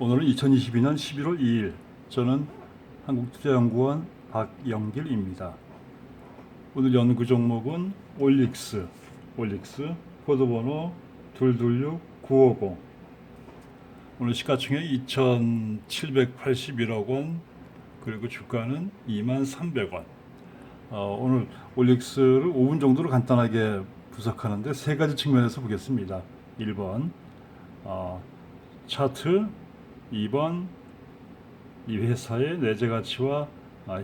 오늘은 2022년 11월 2일. 저는 한국투자연구원 박영길입니다. 오늘 연구 종목은 올릭스 코드번호 226950. 오늘 시가총액 2,781억 원, 그리고 주가는 23,300원. 오늘 올릭스를 5분 정도로 간단하게 분석하는데 세 가지 측면에서 보겠습니다. 1번 차트, 2번 이 회사의 내재 가치와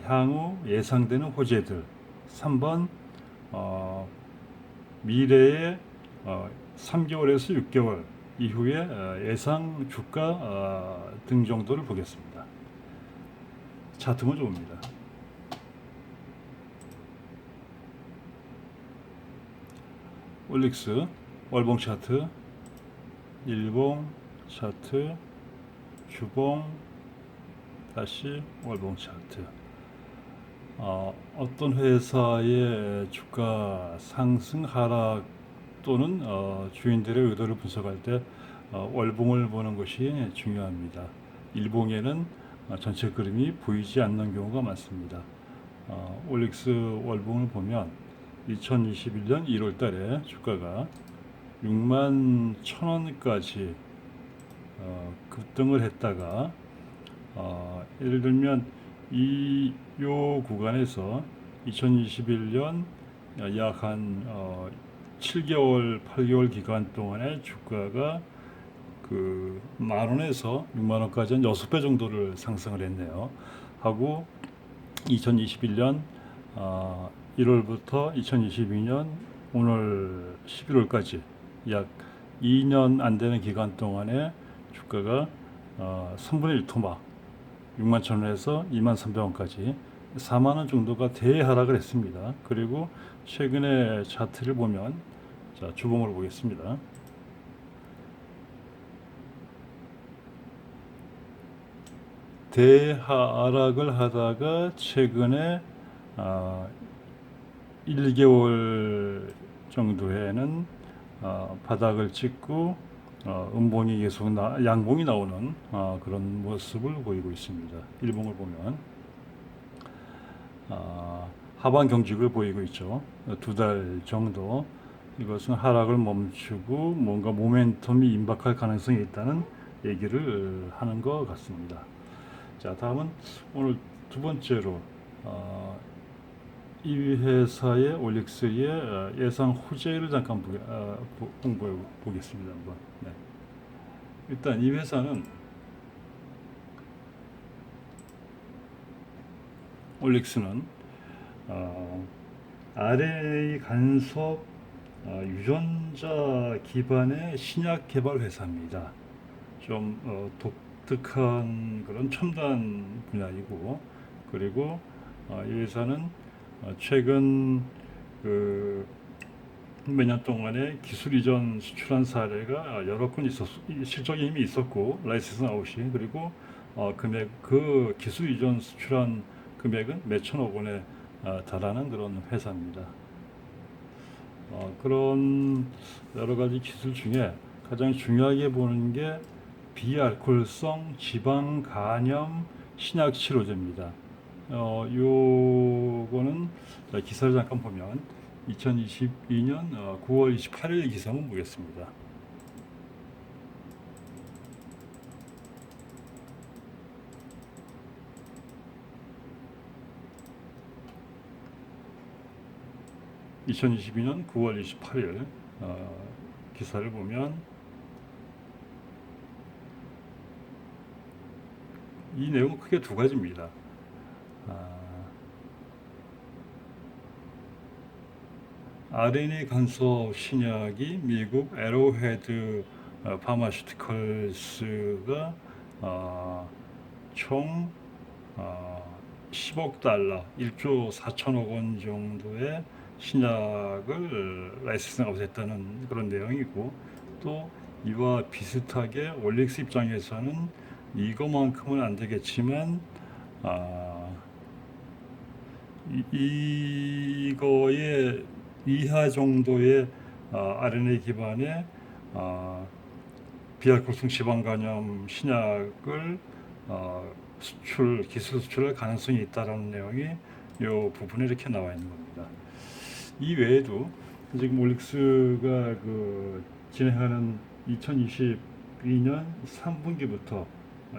향후 예상되는 호재들, 3번 미래의 3개월에서 6개월 이후의 예상 주가 등 정도를 보겠습니다. 차트 먼저 봅니다. 올릭스 월봉 차트, 일봉 차트, 주봉, 다시 월봉 차트. 어떤 회사의 주가 상승 하락 또는 주인들의 의도를 분석할 때 월봉을 보는 것이 중요합니다. 일봉에는 전체 그림이 보이지 않는 경우가 많습니다. 올릭스 월봉을 보면 2021년 1월 달에 주가가 6만 1,000원까지 급등을 했다가 예를 들면 요 구간에서 2021년 약 한 7개월, 8개월 기간 동안에 주가가 그 만원에서 6만원까지 한 6배 정도를 상승을 했네요. 하고 2021년 1월부터 2022년 오늘 11월까지 약 2년 안 되는 기간 동안에 주가가 3분의 1 토막 6만 1,000원에서 2만 300원까지 4만 원 정도가 대하락을 했습니다. 그리고 최근에 차트를 보면, 자, 주봉으로 보겠습니다. 대하락을 하다가 최근에 1개월 정도에는 바닥을 찍고 음봉이 계속 양봉이 나오는 그런 모습을 보이고 있습니다. 일봉을 보면 하반 경직을 보이고 있죠. 2달 정도. 이것은 하락을 멈추고 뭔가 모멘텀이 임박할 가능성이 있다는 얘기를 하는 것 같습니다. 자, 다음은 오늘 두 번째로 이 회사의 올릭스의 예상 호재를 잠깐 공부해 보겠습니다. 한번. 네. 일단 이 회사는 올릭스는 RNA 간섭 유전자 기반의 신약 개발 회사입니다. 좀 독특한 그런 첨단 분야이고, 그리고 이 회사는 최근 그 몇 년 동안에 기술 이전 수출한 사례가 여러 건 실적이 이미 있었고, 라이센스 아웃이, 그리고 금액, 그 기술 이전 수출한 금액은 몇천억 원에 달하는 그런 회사입니다. 그런 여러 가지 기술 중에 가장 중요하게 보는 게 비알코올성 지방 간염 신약 치료제입니다. 요거는 기사를 잠깐 보면 2022년 9월 28일 기사 한번 보겠습니다. (2022년 9월 28일) 기사를 보면 이 내용은 크게 두 가지입니다. RNA 간섭 신약이 미국 에로헤드 파마슈티컬스가 총 10억 달러, 1조 4천억 원 정도의 신약을 라이센스가 됐다는 그런 내용이고, 또 이와 비슷하게 올릭스 입장에서는 이거만큼은 안 되겠지만 이거의 이하 정도의 RNA 기반의 비알코올성 지방 간염 신약을 기술 수출할 가능성이 있다라는 내용이 이 부분에 이렇게 나와 있는 겁니다. 이 외에도 지금 올릭스가 진행하는 2022년 3분기부터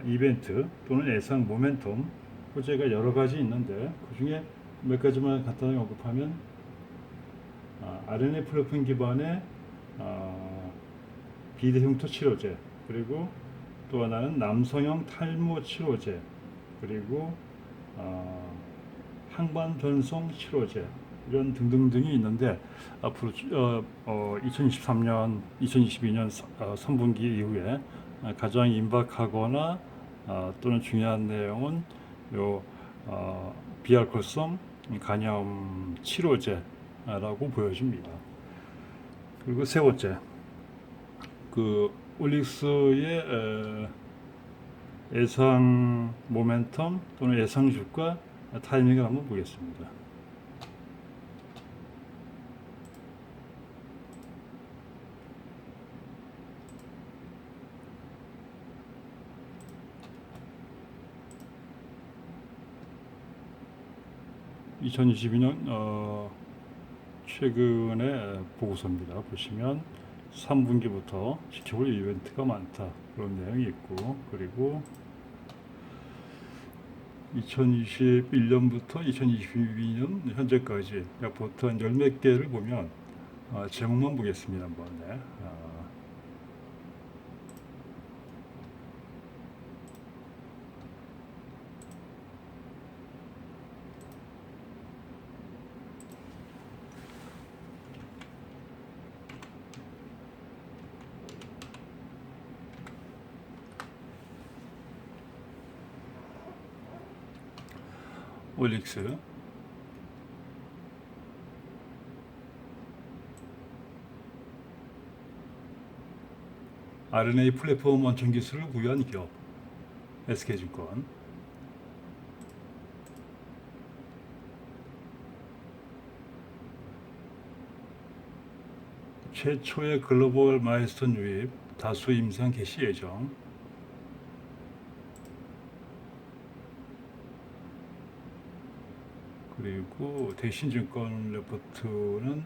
이벤트 또는 예상 모멘텀 호재가 여러 가지 있는데 그 중에 몇 가지만 간단하게 언급하면 RNA 플랫폼 기반의 비대흉터 치료제, 그리고 또 하나는 남성형 탈모 치료제, 그리고 항반 변성 치료제, 이런 등등등이 있는데 앞으로 2023년, 2022년 3분기 이후에 가장 임박하거나 또는 중요한 내용은 요 비알코올성 간염 치료제라고 보여집니다. 그리고 세 번째, 올릭스의 예상 모멘텀 또는 예상 주가 타이밍을 한번 보겠습니다. (2022년) 최근의 보고서입니다. 보시면 3분기부터 지켜볼 이벤트가 많다, 그런 내용이 있고, 그리고 2021년부터 2022년 현재까지 약 보통 한 10몇 개를 보면 제목만 보겠습니다. 한번. 네. 올릭스, RNA 플랫폼 원천 기술을 부여한 기업 SK증권, 최초의 글로벌 마일스톤 유입, 다수 임상 개시 예정, 그리고 대신증권 레포트는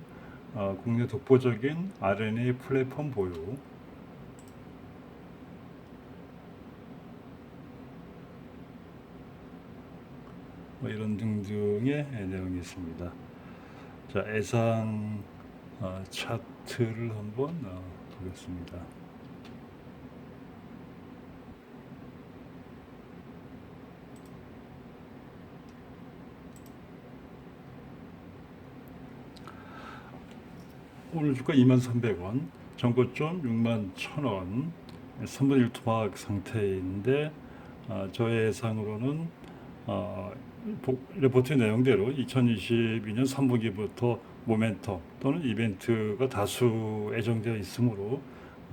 국내 독보적인 RNA 플랫폼 보유, 이런 등등의 내용이 있습니다. 자, 예상 차트를 한번 보겠습니다. 오늘 주가 23,300원, 전고점 61,000원, 3분의 1 토막 상태인데 저의 예상으로는 레포트 내용대로 2022년 3분기부터 모멘텀 또는 이벤트가 다수 예정되어 있으므로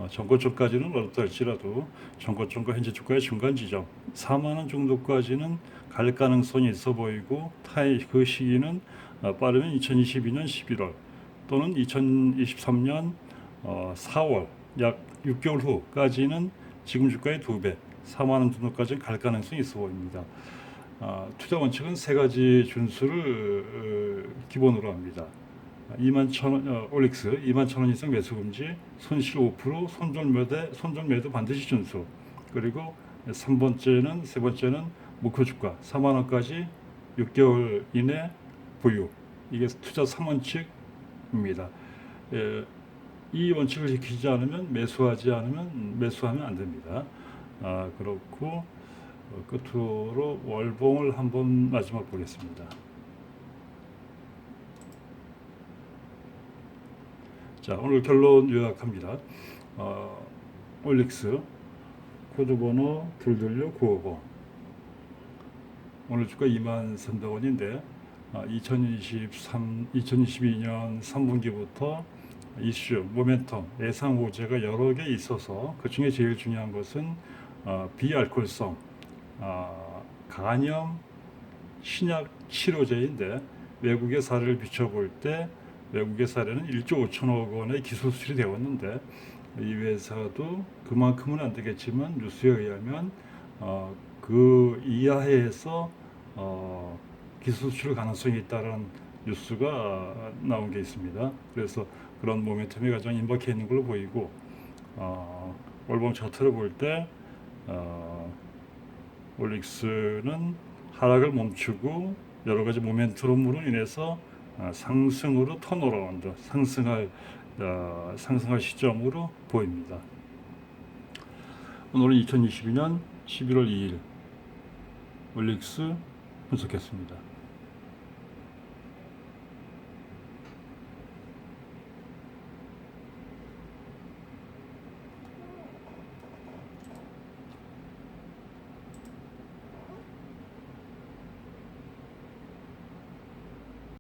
전고점까지는 어렵다 할지라도 전고점과 현재 주가의 중간 지점 4만원 정도까지는 갈 가능성이 있어 보이고, 그 시기는 빠르면 2022년 11월 또는 2023년 4월, 약 6개월 후까지는 지금 주가의 2배 4만원 정도까지 갈 가능성이 있어 보입니다. 투자 원칙은 세 가지 준수를 기본으로 합니다. 21,000원, 올릭스 21,000원 이상 매수 금지, 손실 5%, 손절 매도 반드시 준수, 그리고 세 번째는 목표 주가 4만원까지 6개월 이내 보유. 이게 투자 3원칙입니다. 이 원칙을 지키지 않으면 매수하면 안 됩니다. 그렇고 끝으로 월봉을 한번 마지막 보겠습니다. 자, 오늘 결론 요약합니다. 올릭스 코드번호 226-950, 오늘 주가 23,300원인데 2022년 3분기부터 이슈, 모멘텀, 예상 호재가 여러 개 있어서 그 중에 제일 중요한 것은 비알코올성 간염 신약 치료제인데, 외국의 사례를 비춰볼 때 외국의 사례는 1조 5천억 원의 기술 수출이 되었는데 이 회사도 그만큼은 안 되겠지만 뉴스에 의하면 그 이하에서 기술 수출 가능성이 있다는 뉴스가 나온 게 있습니다. 그래서 그런 모멘텀이 가장 임박해 있는 걸로 보이고 월봉 차트를 볼 때 올릭스는 하락을 멈추고 여러 가지 모멘텀으로 인해서 상승으로 턴어라운드 상승할 시점으로 보입니다. 오늘은 2022년 11월 2일 올릭스 분석했습니다.